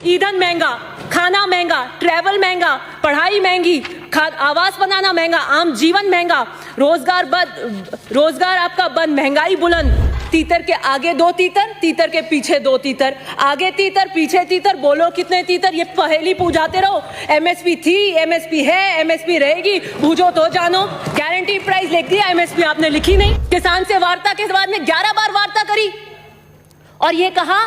ईंधन महंगा, खाना महंगा, ट्रैवल महंगा, पढ़ाई महंगी, आवास बनाना महंगा, आम जीवन महंगा, रोजगार आपका बंद, महंगाई बुलंद। तीतर के आगे दो तीतर, तीतर के पीछे दो तीतर, आगे तीतर पीछे तीतर, बोलो कितने तीतर, ये पहेली पूछाते रहो। एमएसपी थी, एमएसपी है, एमएसपी रहेगी, बूझो तो जानो। गारंटी प्राइस लिख दिया, एमएसपी आपने लिखी नहीं। किसान से वार्ता के बाद में 11 बार वार्ता करी और ये कहा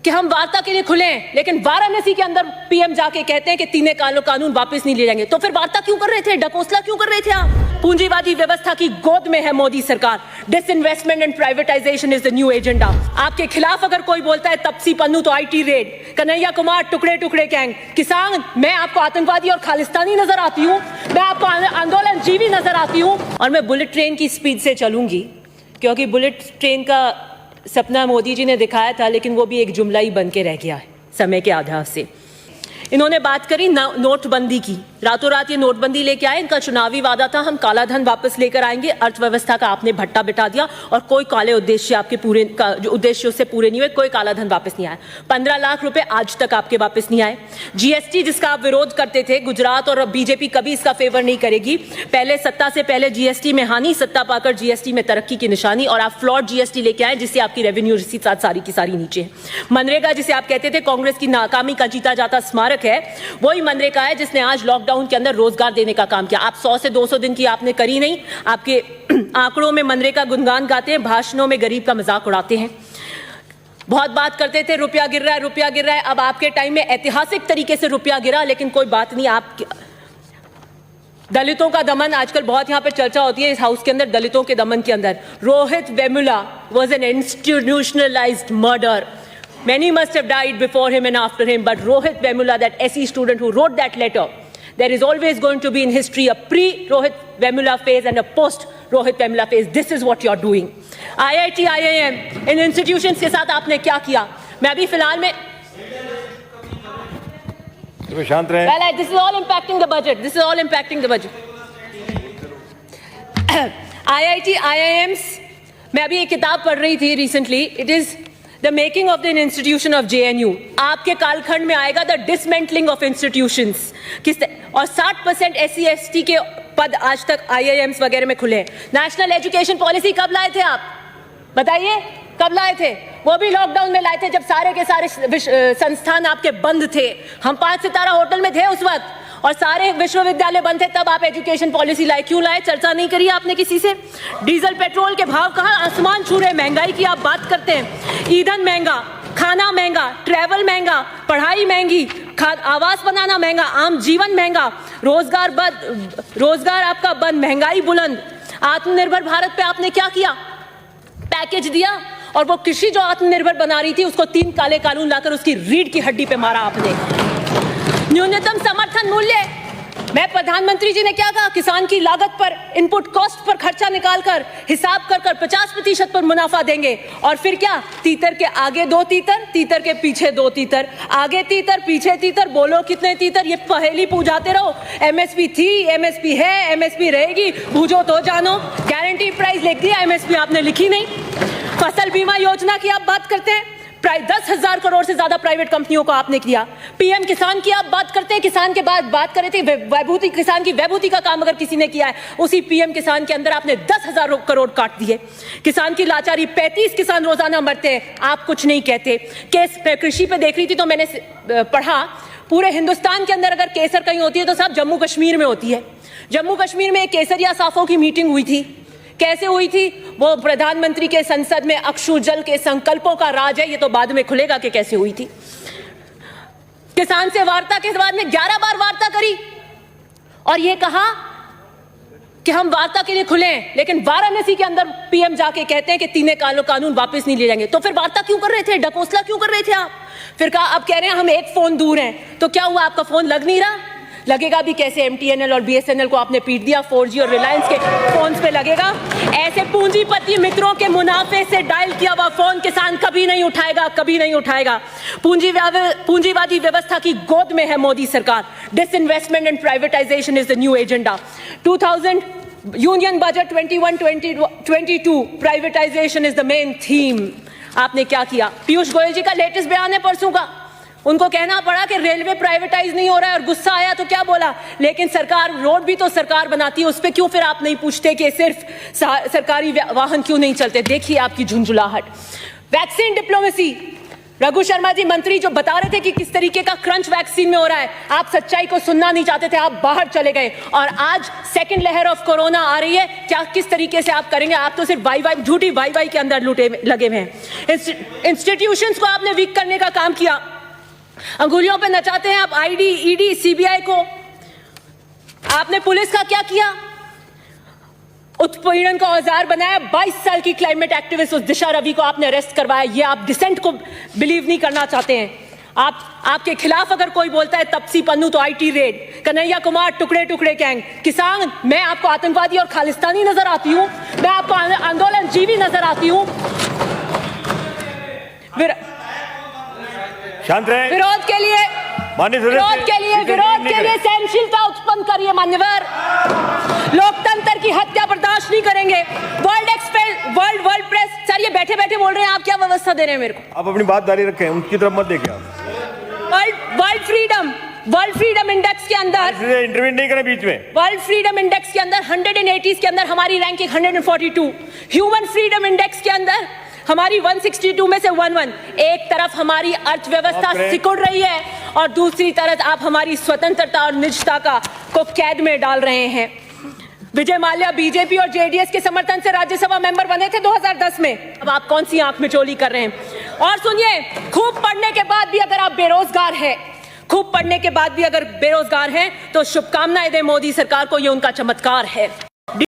कि हम वार्ता के लिए खुले हैं, लेकिन वाराणसी के अंदर पीएम जाके कहते हैं कि तीनों कानून वापस नहीं ले जाएंगे। तो फिर वार्ता क्यों कर रहे थे, डकोसला क्यों कर रहे थे आप? पूंजीवादी व्यवस्था की गोद में है मोदी सरकार। Disinvestment and privatisation is the new agenda. आपके खिलाफ अगर कोई बोलता है तपसी पन्नू तो आईटी रेड, कन्हैया कुमार टुकड़े टुकड़े गैंग, किसान मैं आपको आतंकवादी और खालिस्तानी नजर आती हूँ, मैं आपको आंदोलन जीवी नजर आती हूँ। और मैं बुलेट ट्रेन की स्पीड से चलूंगी, क्योंकि बुलेट ट्रेन का सपना मोदी जी ने दिखाया था, लेकिन वो भी एक जुमला ही बन के रह गया है समय के आधार से। इन्होंने बात करी नोटबंदी की, रातों रात ये नोटबंदी लेके आए। इनका चुनावी वादा था हम काला धन वापस लेकर आएंगे, अर्थव्यवस्था का आपने भट्टा बिठा दिया और कोई काले उद्देश्य आपके पूरे जो उद्देश्य उससे पूरे नहीं हुए, कोई काला धन वापस नहीं आया। 15 लाख रुपए आज तक आपके वापस नहीं आए। जीएसटी जिसका आप विरोध करते थे, गुजरात और बीजेपी कभी इसका फेवर नहीं करेगी। पहले सत्ता से पहले जीएसटी में हानि, सत्ता पाकर जीएसटी में तरक्की की निशानी, और आप फ्लॉड जीएसटी लेके आए जिससे आपकी रेवेन्यू रिसीट सारी की सारी नीचे है। मनरेगा जिसे आप कहते थे कांग्रेस की नाकामी का जीता जाता स्मारक है, वही मनरेगा है जिसने आज लॉकडाउन के अंदर रोजगार देने का काम किया। आप 100 से 200 दिन की आपने करी नहीं। आपके आंकड़ों में मनरेगा गुणगान गाते हैं, भाषणों में गरीब का मजाक उड़ाते हैं। बहुत बात करते थे रुपया गिर रहा है, रुपया गिर रहा है। अब आपके टाइम में ऐतिहासिक तरीके से रुपया गिरा, लेकिन कोई बात नहीं। आप दलितों का दमन आजकल बहुत यहाँ पे चर्चा होती है इस हाउस के अंदर, दलितों के दमन के अंदर। Rohit Vemula was an institutionalized murder. Many must have died before him and after him, but Rohit Vemula, that SE student who wrote that letter, there is always going to be in history a pre-Rohit Vemula phase and a post-Rohit Vemula phase. This is what you're doing. IIT, IIM, in institutions के साथ आपने क्या किया? मैं अभी फिलहाल में शांत रहें। Well, this is all impacting the budget. This is all impacting the budget. IIT, IIMs, मैं अभी एक किताब पढ़ रही थी recently. It is The making of the institution of JNU. आपके कालखंड में आएगा the dismantling of institutions. और 60% SC ST के पद आज तक IIMs वगैरह में खुले हैं। नेशनल एजुकेशन पॉलिसी कब लाए थे आप? बताइए कब लाए थे? वो भी लॉकडाउन में लाए थे जब सारे के सारे संस्थान आपके बंद थे। हम 5 सितारा होटल में थे उस वक्त और सारे विश्वविद्यालय बंद थे, तब आप एजुकेशन पॉलिसी लाए। क्यों लाए? चर्चा नहीं करी आपने किसी से। डीजल पेट्रोल के भाव कहाँ आसमान छू रहे, महंगाई की आप बात करते हैं। ईंधन महंगा, खाना महंगा, ट्रैवल महंगा, पढ़ाई महंगी, आवास बनाना महंगा, आम जीवन महंगा, रोजगार आपका बंद, महंगाई बुलंद। आत्मनिर्भर भारत पे आपने क्या किया? पैकेज दिया और वो कृषि जो आत्मनिर्भर बना रही थी उसको 3 काले कानून लाकर उसकी रीढ़ की हड्डी पे मारा आपने। न्यूनतम समर्थन मूल्य, मैं प्रधानमंत्री जी ने क्या कहा? किसान की लागत पर, इनपुट कॉस्ट पर खर्चा निकालकर हिसाब कर 50% पर मुनाफा देंगे। और फिर क्या? तीतर के आगे दो तीतर, तीतर के पीछे दो तीतर, आगे तीतर पीछे तीतर, बोलो कितने तीतर, ये पहेली पूछाते रहो। एमएसपी थी, एमएसपी है, एमएसपी रहेगी, बूझो तो जानो। गारंटी प्राइस लिख दिया, एमएसपी आपने लिखी नहीं। फसल बीमा योजना की आप बात करते हैं, 10,000 करोड़ से ज्यादा प्राइवेट कंपनियों को आपने किया। पीएम किसान की आप बात करते हैं, किसान के बाद बात कर रहे थे वैभूति, किसान की वैभूति का काम अगर किसी ने किया है, उसी पीएम किसान के अंदर आपने 10,000 करोड़ काट दिए। किसान की लाचारी, 35 किसान रोजाना मरते हैं, आप कुछ नहीं कहते। केस कृषि पे देख रही थी तो मैंने पढ़ा, पूरे हिंदुस्तान के अंदर अगर केसर कहीं होती है तो सब जम्मू कश्मीर में होती है। जम्मू कश्मीर में केसरिया साफों की मीटिंग हुई थी। कैसे हुई थी? वो प्रधानमंत्री के संसद में अक्षु जल के संकल्पों का राज है, ये तो बाद में खुलेगा कि कैसे हुई थी। किसान से वार्ता के बाद में 11 बार वार्ता करी और ये कहा कि हम वार्ता के लिए खुले हैं, लेकिन वाराणसी के अंदर पीएम जाके कहते हैं कि तीनों कानून वापस नहीं ले जाएंगे। तो फिर वार्ता क्यों कर रहे थे, डकोसला क्यों कर रहे थे आप? फिर कहा, अब कह रहे हैं हम एक फोन दूर हैं, तो क्या हुआ? आपका फोन लग नहीं रहा? लगेगा भी कैसे? MTNL और BSNL को आपने पीट दिया, 4G और रिलायंस के फोन्स पे लगेगा। ऐसे पूंजीपति मित्रों के मुनाफे से डायल किया हुआ फोन किसान कभी नहीं उठाएगा, कभी नहीं उठाएगा। पूंजीवादी व्यवस्था की गोद में है मोदी सरकार। Disinvestment and privatisation is the new agenda. 2000 union budget 21-22 privatisation is the main theme. आपने क्या किया? पीयूष गोयल जी का लेटेस्ट बयान है परसों का, उनको कहना पड़ा कि रेलवे प्राइवेटाइज नहीं हो रहा है और गुस्सा आया तो क्या बोला, लेकिन सरकार, रोड भी तो सरकार बनाती है, उस पर क्यों फिर आप नहीं पूछते कि सिर्फ सरकारी वाहन क्यों नहीं चलते। देखिए आपकी झुंझुलाहट। वैक्सीन डिप्लोमेसी, रघु शर्मा जी मंत्री जो बता रहे थे कि किस तरीके का क्रंच वैक्सीन में हो रहा है, आप सच्चाई को सुनना नहीं चाहते थे, आप बाहर चले गए और आज सेकंड लहर ऑफ कोरोना आ रही है, क्या किस तरीके से आप करेंगे। आप तो सिर्फ वाई झूठी वाई के अंदर लगे हुए हैं। इंस्टीट्यूशंस को आपने वीक करने का काम किया, अंगुलियों पे नचाते हैं आप आईडी, ईडी, सीबीआई को। आपने पुलिस का क्या किया, उत्पीड़न का औजार बनाया। 22 साल की क्लाइमेट एक्टिविस्ट उस दिशा रवि को आपने अरेस्ट करवाया। ये आप डिसेंट को बिलीव नहीं करना चाहते हैं। आपके खिलाफ अगर कोई बोलता है तपसी पन्नू तो आईटी रेड, कन्हैया कुमार टुकड़े टुकड़े गैंग, किसान, मैं आपको आतंकवादी और खालिस्तानी नजर आती हूं, मैं आपको आंदोलन जीवी नजर आती हूं। शांत रहे। विरोध के लिए सहनशीलता उत्पन्न करिए मान्यवर। लोकतंत्र की हत्या बर्दाश्त नहीं करेंगे। वर्ल्ड प्रेस, सर ये बैठे बैठे बोल रहे हैं, आप क्या व्यवस्था दे रहे हैं मेरे को। आप अपनी बात जारी रखें, उनकी तरफ मत देखिए आप। वर्ल्ड फ्रीडम इंडेक्स के अंदर इंटरव्यू नहीं करें बीच में। वर्ल्ड फ्रीडम इंडेक्स के अंदर 180 के अंदर हमारी रैंकिंग 142। ह्यूमन फ्रीडम इंडेक्स के अंदर हमारी 162 में से 11। एक तरफ हमारी अर्थव्यवस्था सिकुड़ रही है और दूसरी तरफ आप हमारी स्वतंत्रता और निजता को कैद में डाल रहे हैं। विजय माल्या बीजेपी और जेडीएस के समर्थन से राज्यसभा मेंबर बने थे 2010 में। अब आप कौन सी आंख में चोली कर रहे हैं। और सुनिए, खूब पढ़ने के बाद भी अगर आप बेरोजगार हैं, खूब पढ़ने के बाद भी अगर बेरोजगार हैं तो शुभकामनाएं दें मोदी सरकार को, ये उनका चमत्कार है।